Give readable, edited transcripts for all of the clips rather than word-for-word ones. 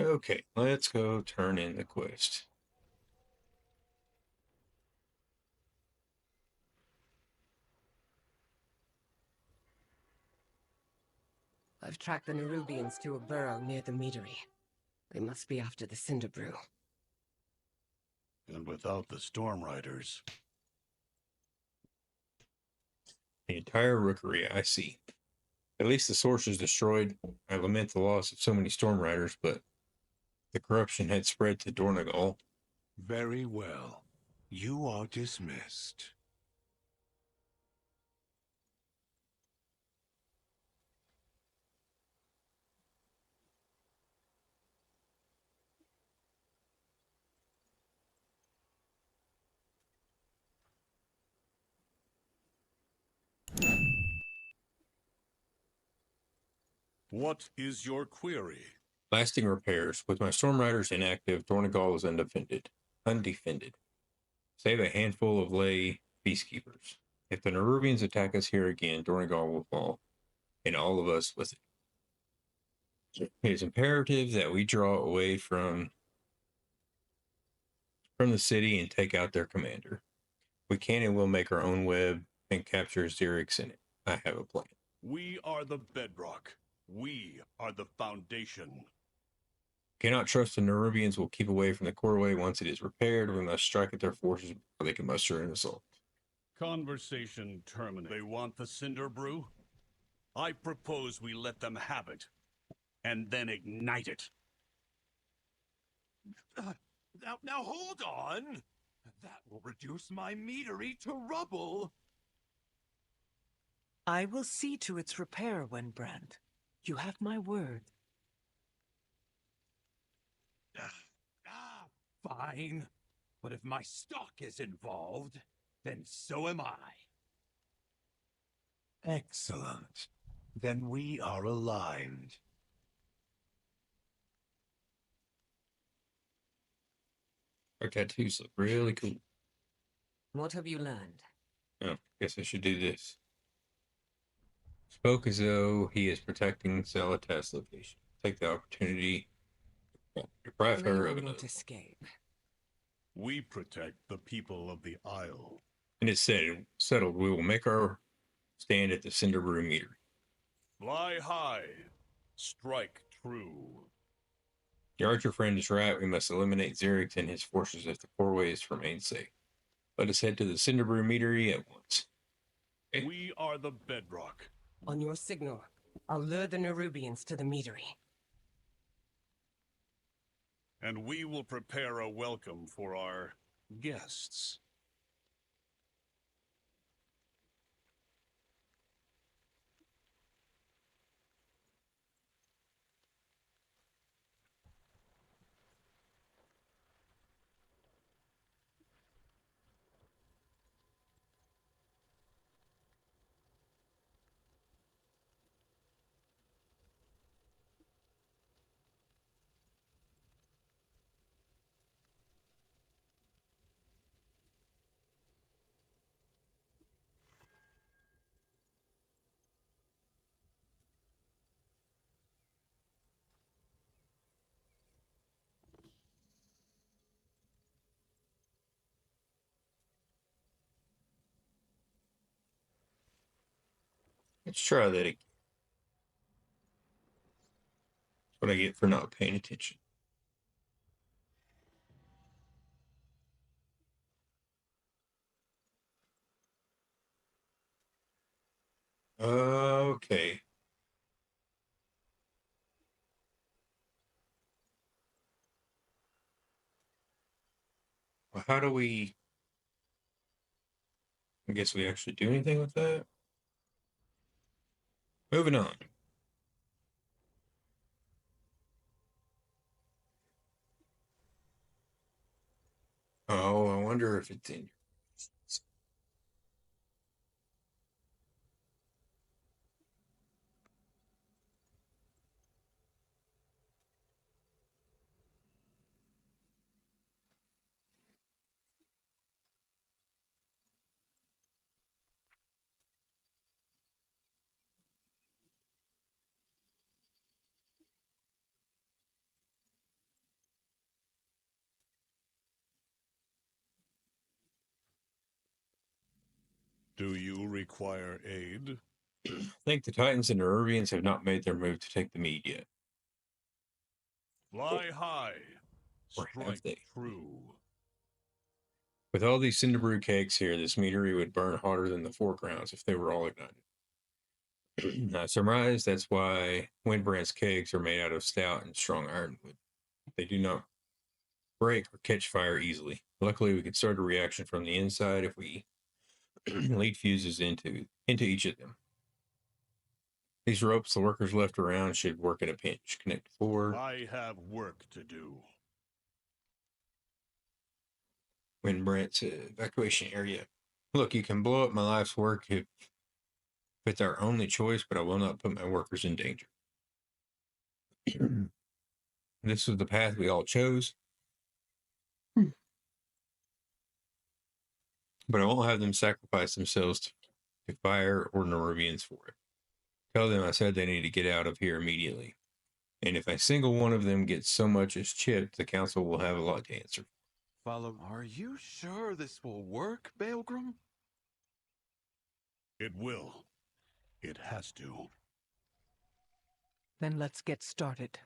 Okay, let's go turn in the quest. I've tracked the Nerubians to a burrow near the meadery. They must be after the Cinder Brew. And without the Storm Riders. The entire rookery, I see. At least the source is destroyed. I lament the loss of so many storm riders, but the corruption had spread to Dornegal. Very well. You are dismissed. What is your query? Lasting repairs. With my storm riders inactive, Dornegal is undefended. Undefended. Save a handful of lay peacekeepers. If the Nerubians attack us here again, Dornegal will fall, and all of us with it. It is imperative that we draw away from the city and take out their commander. We can and will make our own web and capture Xerix in it. I have a plan. We are the bedrock. We are the foundation. Cannot trust the Nerubians will keep away from the coreway once it is repaired. We must strike at their forces before they can muster an assault. Conversation terminated. They want the Cinder Brew? I propose we let them have it, and then ignite it. Now hold on! That will reduce my meadery to rubble! I will see to its repair, Wenbrand. You have my word. Fine. But if my stock is involved, then so am I. Excellent. Then we are aligned. Our tattoos look really cool. What have you learned? Oh, guess I should do this. Spoke as though he is protecting Zelata's location. Take the opportunity to deprive her of Lena another. won't escape. We protect the people of the Isle. And it's settled. We will make our stand at the Cinder Brew meter. Fly high. Strike true. Your archer friend is right. We must eliminate Xerix and his forces if the coreway is to remain safe. Let us head to the Cinder Brew meadery at once. Okay. We are the bedrock. On your signal, I'll lure the Nerubians to the meadery. And we will prepare a welcome for our guests. Let's try that again. That's what I get for not paying attention. Okay. Well, how do we... I guess we actually do anything with that? Moving on. Oh, I wonder if it's in... Do you require aid? I think the Titans and Nerubians have not made their move to take the mead yet. Fly high. Or have Strike they? true. With all these Cinderbrew kegs here, this meadery would burn hotter than the foregrounds if they were all ignited. I surmise that's why Windbrand's kegs are made out of stout and strong ironwood. They do not break or catch fire easily. Luckily, we could start a reaction from the inside if we lead fuses into each of them. These ropes the workers left around should work in a pinch. Connect 4. I have work to do. Windbrand's evacuation area. Look, you can blow up my life's work if it's our only choice, but I will not put my workers in danger. This was the path we all chose. But I won't have them sacrifice themselves to fire or Nerubians for it. Tell them I said they need to get out of here immediately. And if a single one of them gets so much as chipped, the council will have a lot to answer. Follow. Are you sure this will work, Baelgrim? It will. It has to. Then let's get started.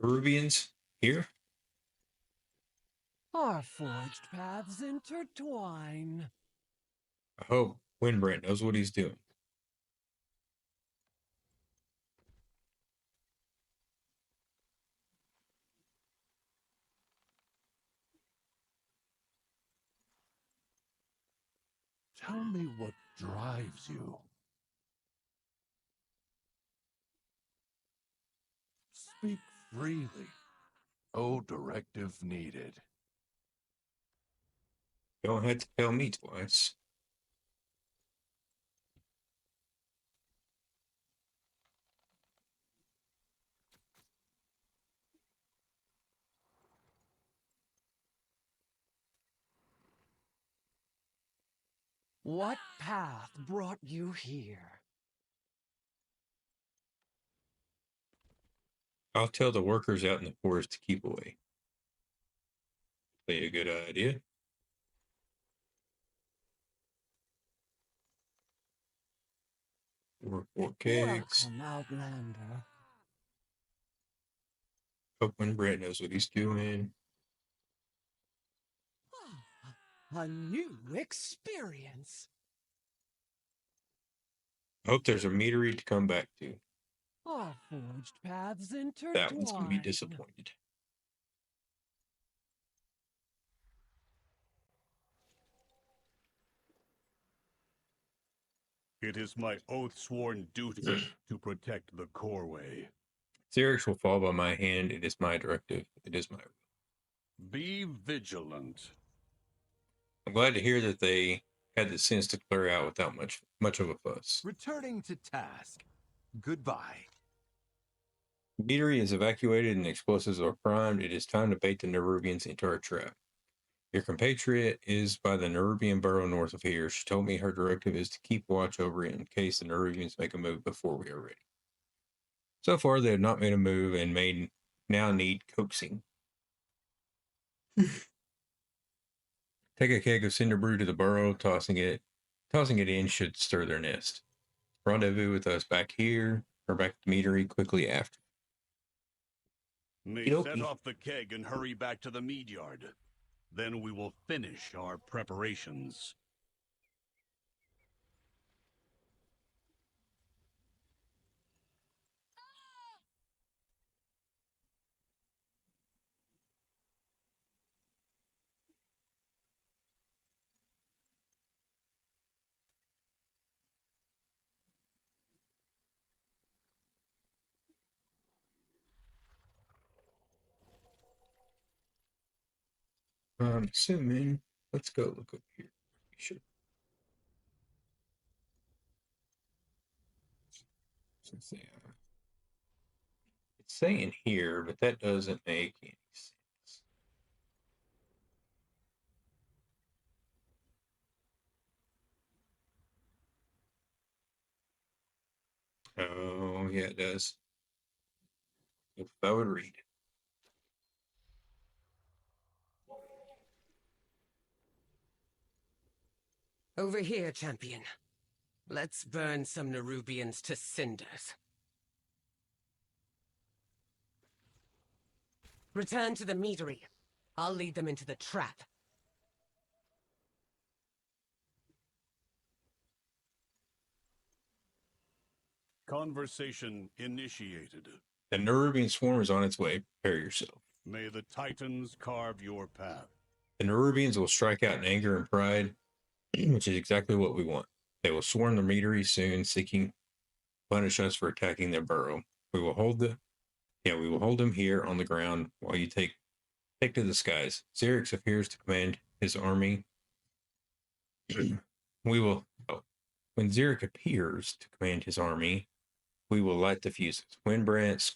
Nerubians, here? Our forged paths intertwine. I hope Windbrand knows what he's doing. Tell me what drives you. Speak freely. No directive needed. Don't have to tell me twice. What path brought you here? I'll tell the workers out in the forest to keep away. Be a good idea. Work 4 kegs. Welcome, Outlander. Hope Windbrand knows what he's doing. A new experience. I hope there's a meadery to come back to. Our forged paths intertwine. That one's going to be disappointed. It is my oath-sworn duty to protect the Coreway. Xerix will fall by my hand. It is my directive. It is my. Be vigilant. I'm glad to hear that they had the sense to clear out without much of a fuss. Returning to task. Goodbye. Meadery is evacuated and explosives are primed. It is time to bait the Nerubians into our trap. Your compatriot is by the Nerubian burrow north of here. She told me her directive is to keep watch over it in case the Nerubians make a move before we are ready. So far, they have not made a move and may now need coaxing. Take a keg of cinder brew to the burrow. Tossing it in should stir their nest. Rendezvous with us back here or back to Meadery quickly after. May Okey-dokey. set off the keg and hurry back to the mead yard. Then we will finish our preparations. I'm assuming. Let's go look over here. Be sure. Since they, it's saying here, but that doesn't make any sense. Oh, yeah, it does. If I would read it. Over here, champion. Let's burn some Nerubians to cinders. Return to the meadery. I'll lead them into the trap. Conversation initiated. The Nerubian swarm is on its way. Prepare yourself. May the Titans carve your path. The Nerubians will strike out in anger and pride, which is exactly what we want. They will swarm the meadery soon, seeking to punish us for attacking their burrow. We will hold them here on the ground while you take to the skies. Xerix appears to command his army. When Xeric appears to command his army, we will light the fuses. Windbrand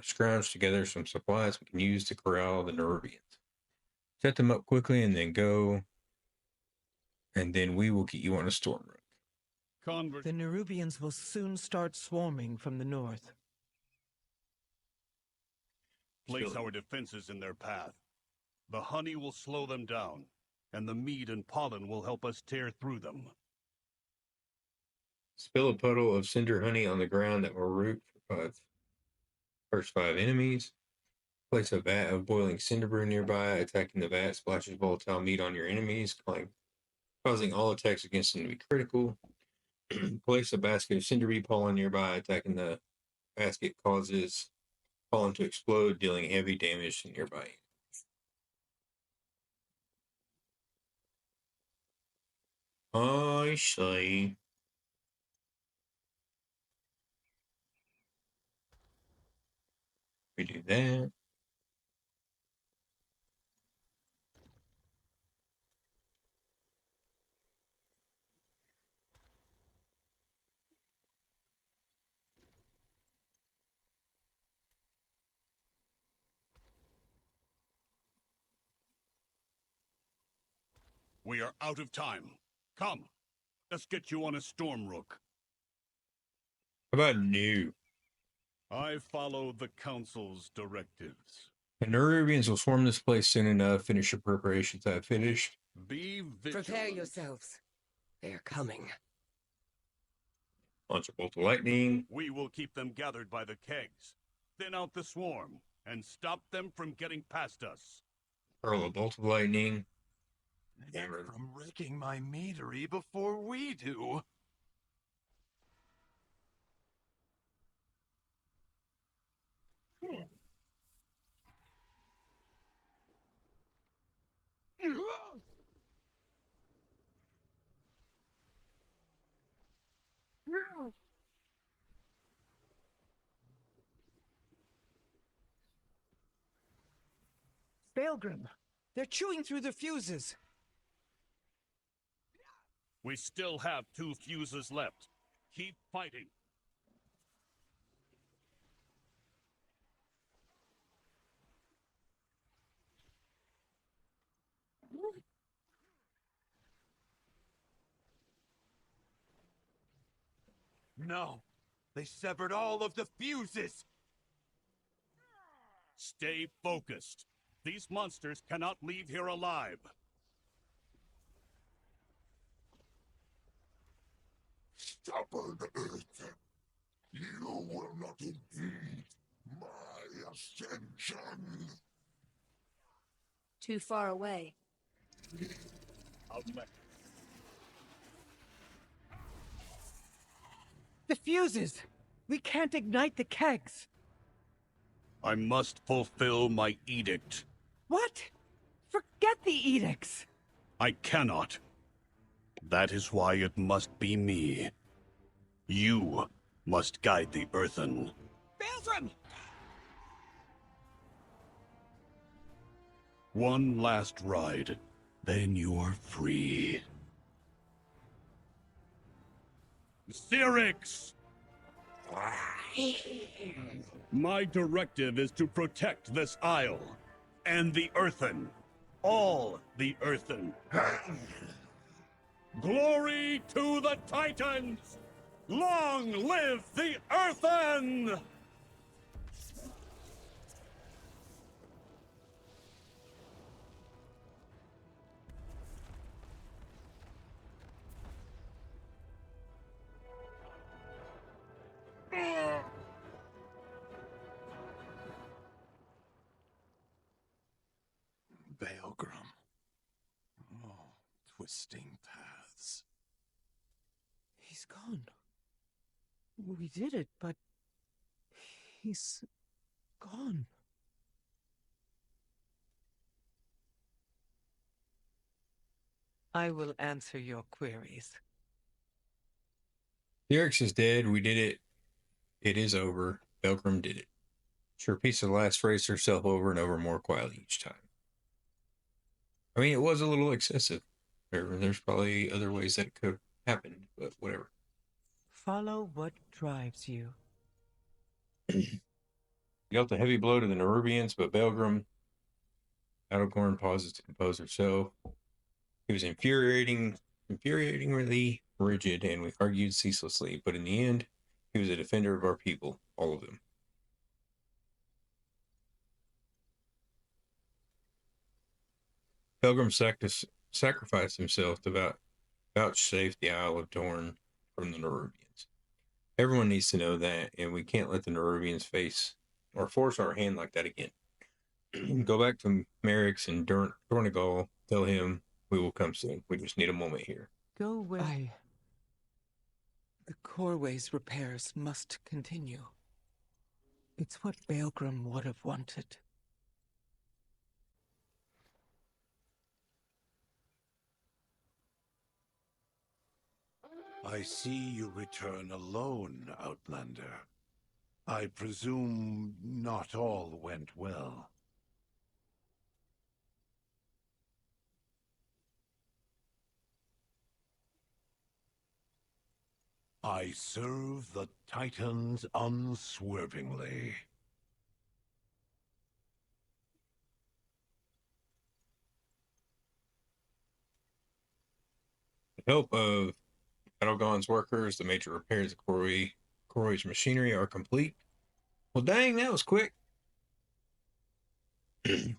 scrounge together some supplies we can use to corral the Nerubians. Set them up quickly and then go. And then we will get you on a storm rook. The Nerubians will soon start swarming from the north. Place our defenses in their path. The honey will slow them down, and the mead and pollen will help us tear through them. Spill a puddle of cinder honey on the ground that will root for first 5 enemies. Place a vat of boiling cinder brew nearby. Attacking the vat splashes volatile meat on your enemies, causing all attacks against them to be critical. Place a basket of cinder bee pollen nearby. Attacking the basket causes pollen to explode, dealing heavy damage to nearby. I see. We do that. We are out of time. Come, let's get you on a storm rook. How about new? I follow the Council's directives. The Nerubians will swarm this place soon enough. Finish your preparations. I've finished. Be vigilant. Prepare yourselves. They're coming. Launch a bolt of lightning. We will keep them gathered by the kegs, thin out the swarm, and stop them from getting past us. Hurl a bolt of lightning. And from wrecking my meadery before we do. Baelgrim, they're chewing through the fuses. We still have 2 fuses left. Keep fighting. No, they severed all of the fuses. Stay focused. These monsters cannot leave here alive. Stubborn earth, you will not impede my ascension. Too far away. The fuses! We can't ignite the kegs! I must fulfill my edict. What? Forget the edicts! I cannot. That is why it must be me. You must guide the earthen. Baelgrim! One last ride, then you're free. Syrinx! My directive is to protect this isle, and the Earthen. All the Earthen. Glory to the Titans! Long live the Earthen! Baelgrum. Oh, twisting paths. He's gone. We did it, but he's gone. I will answer your queries. Derek is dead. We did it. It is over. Belgrim did it. Sure, piece of last phrase herself over and over more quietly each time. I mean, it was a little excessive. There's probably other ways that could have happened, but whatever. Follow what drives you. Dealt a heavy blow to the Nerubians, but Belgrim, Battlecorn pauses to compose herself. He was infuriatingly rigid, and we argued ceaselessly, but in the end, he was a defender of our people, all of them. Belgrim sacrificed himself to vouchsafe the Isle of Dorne from the Nerubians. Everyone needs to know that, and we can't let the Nerubians face or force our hand like that again. Go back to Merrick's and Dornegal. Tell him we will come soon. We just need a moment here. Go where... The Corway's repairs must continue. It's what Baelgrim would have wanted. I see you return alone, Outlander. I presume not all went well. I serve the Titans unswervingly. With the help of Battlegon's workers, the major repairs of Corey's machinery are complete. Well, dang, that was quick.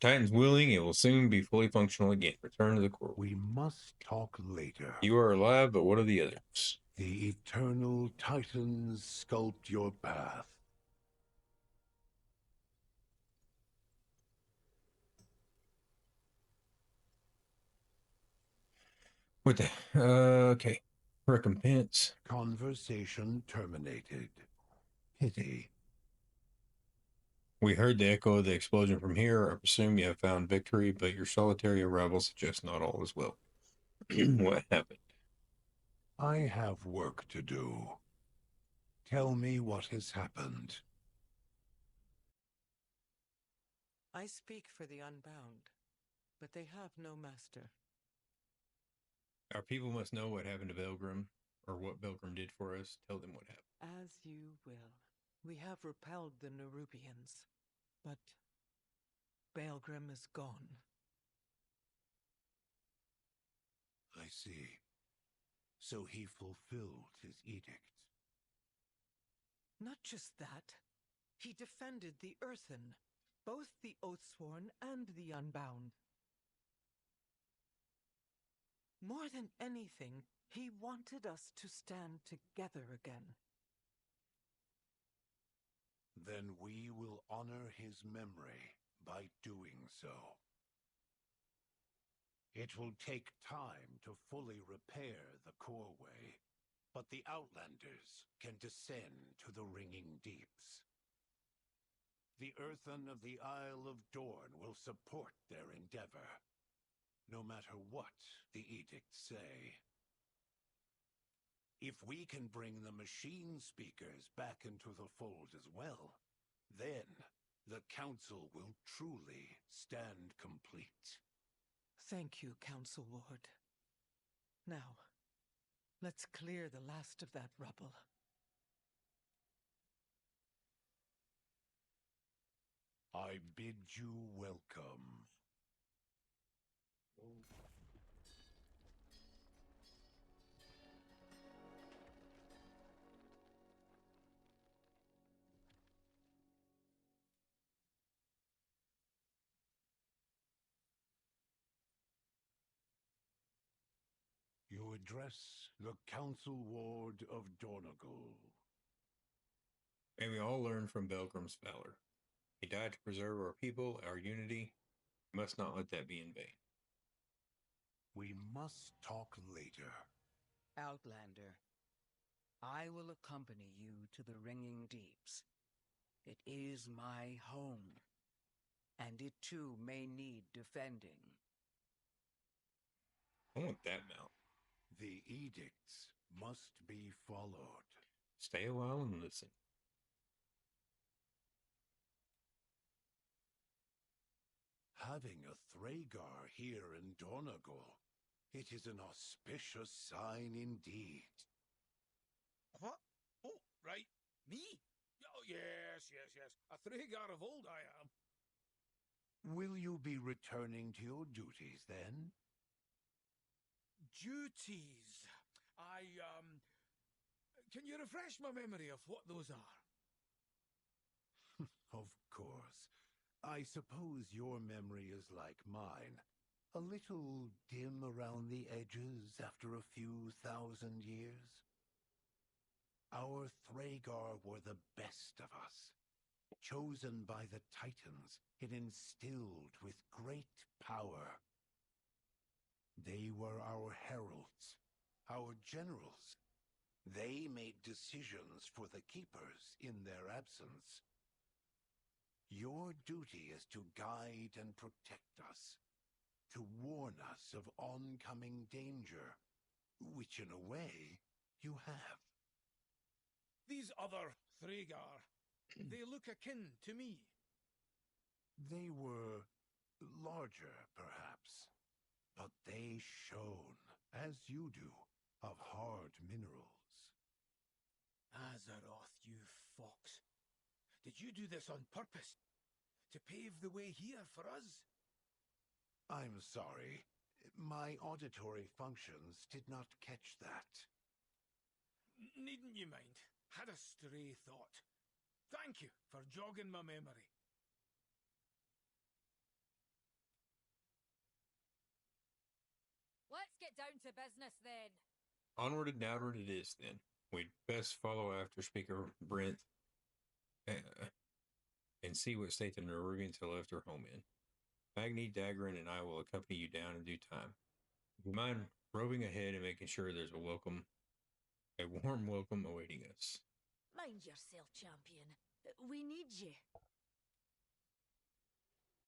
Titan's willing, it will soon be fully functional again. Return to the core. We must talk later. You are alive, but what are the others? The eternal Titans sculpt your path. What the? Okay. Recompense. Conversation terminated. Pity. We heard the echo of the explosion from here. I presume you have found victory, but your solitary arrival suggests not all is well. What happened? I have work to do. Tell me what has happened. I speak for the Unbound, but they have no master. Our people must know what happened to Belgrim, or what Belgrim did for us. Tell them what happened. As you will. We have repelled the Nerubians, but Baelgrim is gone. I see. So he fulfilled his edict. Not just that. He defended the Earthen, both the Oathsworn and the Unbound. More than anything, he wanted us to stand together again. Then we will honor his memory by doing so. It will take time to fully repair the Corway, but the Outlanders can descend to the ringing deeps. The Earthen of the Isle of Dorne will support their endeavor, no matter what the edicts say. If we can bring the machine speakers back into the fold as well, then the council will truly stand complete. Thank you, Council Ward. Now, let's clear the last of that rubble. I bid you welcome. You address the Council Ward of Dornagal. May we all learn from Belgrim's valor. He died to preserve our people, our unity. We must not let that be in vain. We must talk later. Outlander, I will accompany you to the Ringing Deeps. It is my home, and it too may need defending. I want that mount. The edicts must be followed. Stay a while and listen. Having a Thragar here in Dornagal, it is an auspicious sign indeed. What? Oh, right. Me? Oh, yes. A Thragar of old I am. Will you be returning to your duties then? Duties. Can you refresh my memory of what those are? Of course. I suppose your memory is like mine. A little dim around the edges after a few thousand years. Our Thragar were the best of us. Chosen by the Titans and instilled with great power. They were our heralds, our generals. They made decisions for the Keepers in their absence. Your duty is to guide and protect us, to warn us of oncoming danger, which in a way you have. These other Thragar, they look akin to me. They were larger, perhaps, but they shone, as you do, of hard minerals. Azeroth, you fox. Did you do this on purpose? To pave the way here for us? I'm sorry. My auditory functions did not catch that. Needn't you mind. Had a stray thought. Thank you for jogging my memory. Let's get down to business then. Onward and downward it is then. We'd best follow after Speaker Brent and see what state the Nerubians have left their home in. Magni, Dagrin, and I will accompany you down in due time. If you mind roving ahead and making sure there's a warm welcome awaiting us. Mind yourself, champion. We need you.